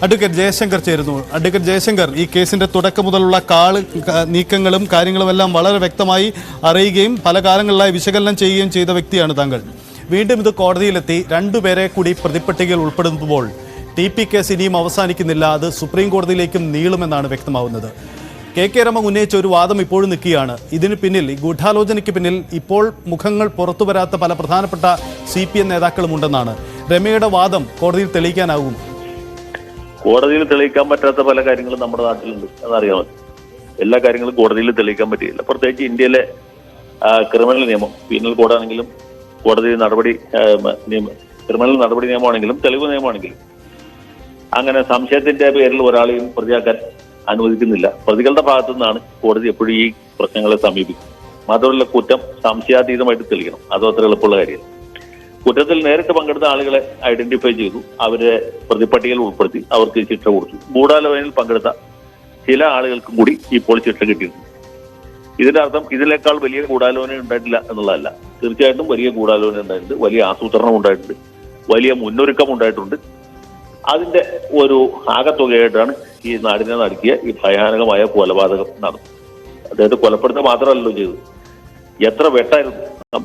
Advocate Jaishankar ചേരുന്നു. Advocate Jaishankar, ഈ കേസിന്റെ തുടക്കം മുതലുള്ള നീക്കങ്ങളും കാര്യങ്ങളുമെല്ലാം വളരെ വ്യക്തമായി അറിയുകയും പല കാലങ്ങളിലായി വിശകലനം ചെയ്യുകയും ചെയ്ത വ്യക്തിയാണ് താങ്കൾ. വീണ്ടും ഇത് കോടതിയിലെത്തി രണ്ടുപേരെ കൂടി പ്രതിപ്പട്ടികയിൽ ഉൾപ്പെടുത്തുമ്പോൾ TP കേസ് ഇനിയും അവസാനിക്കുന്നില്ല, അത് സുപ്രീം കോടതിയിലേക്കും നീളുമെന്നാണ് വ്യക്തമാവുന്നത്. കെ രമ ഉന്നയിച്ച ഒരു വാദം ഇപ്പോഴും നിൽക്കുകയാണ്. ഇതിന് പിന്നിൽ, ഈ ഗൂഢാലോചനയ്ക്ക് പിന്നിൽ ഇപ്പോൾ മുഖങ്ങൾ പുറത്തു വരാത്ത പല പ്രധാനപ്പെട്ട CPM നേതാക്കളും ഉണ്ടെന്നാണ്. രമയുടെ വാദം കോടതിയിൽ തെളിയിക്കാനാകും? കോടതിയിൽ തെളിയിക്കാൻ പറ്റാത്ത പല കാര്യങ്ങളും നമ്മുടെ നാട്ടിലുണ്ട്, അതറിയാമോ. എല്ലാ കാര്യങ്ങളും കോടതിയിൽ തെളിയിക്കാൻ പറ്റിയില്ല. പ്രത്യേകിച്ച് ഇന്ത്യയിലെ ക്രിമിനൽ നിയമം, പീനൽ കോഡാണെങ്കിലും കോടതി നടപടി ക്രിമിനൽ നടപടി നിയമമാണെങ്കിലും തെളിവ് നിയമമാണെങ്കിലും അങ്ങനെ സംശയത്തിന്റെ പേരിൽ ഒരാളെയും പ്രതിയാക്കാൻ അനുവദിക്കുന്നില്ല. പ്രതികളുടെ ഭാഗത്തു നിന്നാണ് കോടതി എപ്പോഴും ഈ പ്രശ്നങ്ങളെ സമീപിക്കുന്നത്. മാത്രമല്ല, കുറ്റം സംശയാതീതമായിട്ട് തെളിയണം, അതും അത്ര എളുപ്പമുള്ള കാര്യമാണ്. കുറ്റത്തിൽ നേരിട്ട് പങ്കെടുത്ത ആളുകളെ ഐഡന്റിഫൈ ചെയ്തു, അവരെ പ്രതിപ്പട്ടികയിൽ ഉൾപ്പെടുത്തി അവർക്ക് ശിക്ഷ കൊടുത്തു. ഗൂഢാലോചനയിൽ പങ്കെടുത്ത ചില ആളുകൾക്കും കൂടി ഇപ്പോൾ ശിക്ഷ കിട്ടിയിട്ടുണ്ട്. ഇതിന്റെ അർത്ഥം ഇതിനേക്കാൾ വലിയ ഗൂഢാലോചന ഉണ്ടായിട്ടില്ല എന്നുള്ളതല്ല. തീർച്ചയായിട്ടും വലിയ ഗൂഢാലോചന ഉണ്ടായിട്ടുണ്ട്, വലിയ ആസൂത്രണം ഉണ്ടായിട്ടുണ്ട്, വലിയ മുന്നൊരുക്കം ഉണ്ടായിട്ടുണ്ട്. അതിന്റെ ഒരു ആകത്തുകയായിട്ടാണ് ഈ നാടിനെ നടുക്കിയ ഈ ഭയാനകമായ കൊലപാതകം നടന്നത്. അദ്ദേഹത്തെ കൊലപ്പെടുത്തുക മാത്രമല്ലല്ലോ ചെയ്തത്, എത്ര വെട്ടായിരുന്നു,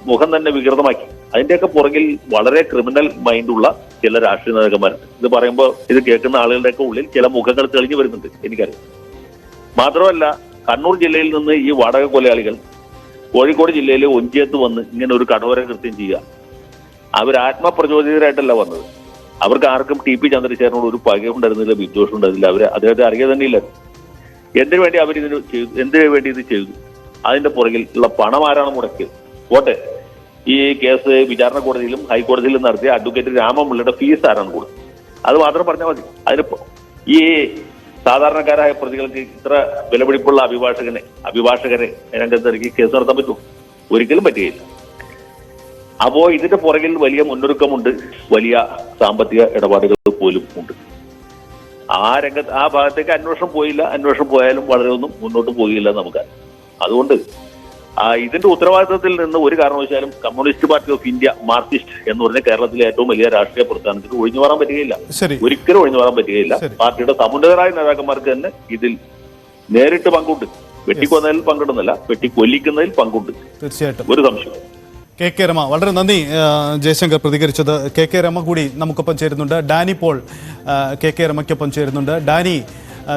മുഖം തന്നെ വികൃതമാക്കി. അതിന്റെയൊക്കെ പുറകിൽ വളരെ ക്രിമിനൽ മൈൻഡുള്ള ചില രാഷ്ട്രീയ നേതാക്കന്മാരുണ്ട്. ഇത് പറയുമ്പോൾ ഇത് കേൾക്കുന്ന ആളുകളുടെയൊക്കെ ഉള്ളിൽ ചില മുഖങ്ങൾ തെളിഞ്ഞു വരുന്നുണ്ട്, എനിക്കറിയാം. മാത്രമല്ല, കണ്ണൂർ ജില്ലയിൽ നിന്ന് ഈ വാടക കൊലയാളികൾ കോഴിക്കോട് ജില്ലയിലെ ഒഞ്ചിയത്ത് വന്ന് ഇങ്ങനെ ഒരു കടവര കൃത്യം ചെയ്യുക. അവർ ആത്മപ്രചോദിതരായിട്ടല്ല വന്നത്. അവർക്ക് ആർക്കും TP ചന്ദ്രശേഖരനോട് ഒരു പകയുണ്ടായിരുന്നില്ല, വിദ്വേഷം ഉണ്ടായിരുന്നില്ല. അവർ അദ്ദേഹത്തെ അറിയുക തന്നെയില്ല. എന്തിനു വേണ്ടി അവരിതിന് ചെയ്തു, എന്തിനു വേണ്ടി ഇത് ചെയ്തു, അതിന്റെ പുറകിൽ ഉള്ള പണം ആരാണ് മുടക്കിയത്? പോട്ടെ, ഈ കേസ് വിചാരണ കോടതിയിലും ഹൈക്കോടതിയിലും നടത്തിയ അഡ്വക്കേറ്റ് രാമപിള്ളയുടെ ഫീസ് ആരാണ് കൊടുത്തത്? അത് മാത്രം പറഞ്ഞാൽ മതി. അതിനിപ്പോ ഈ സാധാരണക്കാരായ പ്രതികൾക്ക് ഇത്ര വിലപിടിപ്പുള്ള അഭിഭാഷകരെ രംഗത്തിറക്കി കേസ് നടത്താൻ പറ്റുമോ? ഒരിക്കലും പറ്റുകയില്ല. അപ്പോ ഇതിന്റെ പുറകിൽ വലിയ മുന്നൊരുക്കമുണ്ട്, വലിയ സാമ്പത്തിക ഇടപാടുകൾ പോലും ഉണ്ട്. ആ ഭാഗത്തേക്ക് അന്വേഷണം പോയില്ല. അന്വേഷണം പോയാലും വളരെ ഒന്നും മുന്നോട്ട് പോയില്ല നമുക്ക്. അതുകൊണ്ട് ഇതിന്റെ ഉത്തരവാദിത്തത്തിൽ നിന്ന് ഒരു കാരണവശാലും communist party of India, Marxist എന്ന് പറഞ്ഞ കേരളത്തിലെ ഏറ്റവും വലിയ രാഷ്ട്രീയ പ്രസ്ഥാനത്തിന് ഒഴിഞ്ഞു മാറാൻ പറ്റുകയില്ല. ഒരിക്കലും ഒഴിഞ്ഞു മാറാൻ പറ്റുകയില്ല. പാർട്ടിയുടെ സമുന്നതരായ നേതാക്കന്മാർക്ക് തന്നെ ഇതിൽ നേരിട്ട് പങ്കുണ്ട്. വെട്ടിക്കൊന്നതിൽ പങ്കിടുന്നില്ല, വെട്ടിക്കൊല്ലിക്കുന്നതിൽ പങ്കുണ്ട്. തീർച്ചയായിട്ടും ഒരു സംശയം. കെ രമ, വളരെ നന്ദി ജയശങ്കർ പ്രതികരിച്ചത്. കെ രമ കൂടി നമുക്കൊപ്പം ചേരുന്നുണ്ട്. ഡാനി പോൾ കെ രമയ്ക്കൊപ്പം ചേരുന്നുണ്ട്. ഡാനി,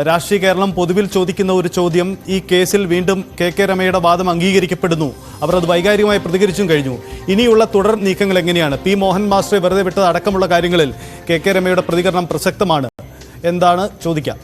രാഷ്ട്രീയ കേരളം പൊതുവിൽ ചോദിക്കുന്ന ഒരു ചോദ്യം, ഈ കേസിൽ വീണ്ടും കെ രമയുടെ വാദം അംഗീകരിക്കപ്പെടുന്നു, അവർ അത് വൈകാരികമായി പ്രതികരിച്ചും കഴിഞ്ഞു. ഇനിയുള്ള തുടർ നീക്കങ്ങൾ എങ്ങനെയാണ്? P മോഹൻ മാസ്റ്ററെ വെറുതെ വിട്ടത് അടക്കമുള്ള കാര്യങ്ങളിൽ കെ രമയുടെ പ്രതികരണം പ്രസക്തമാണ്. എന്താണ് ചോദിക്കാം?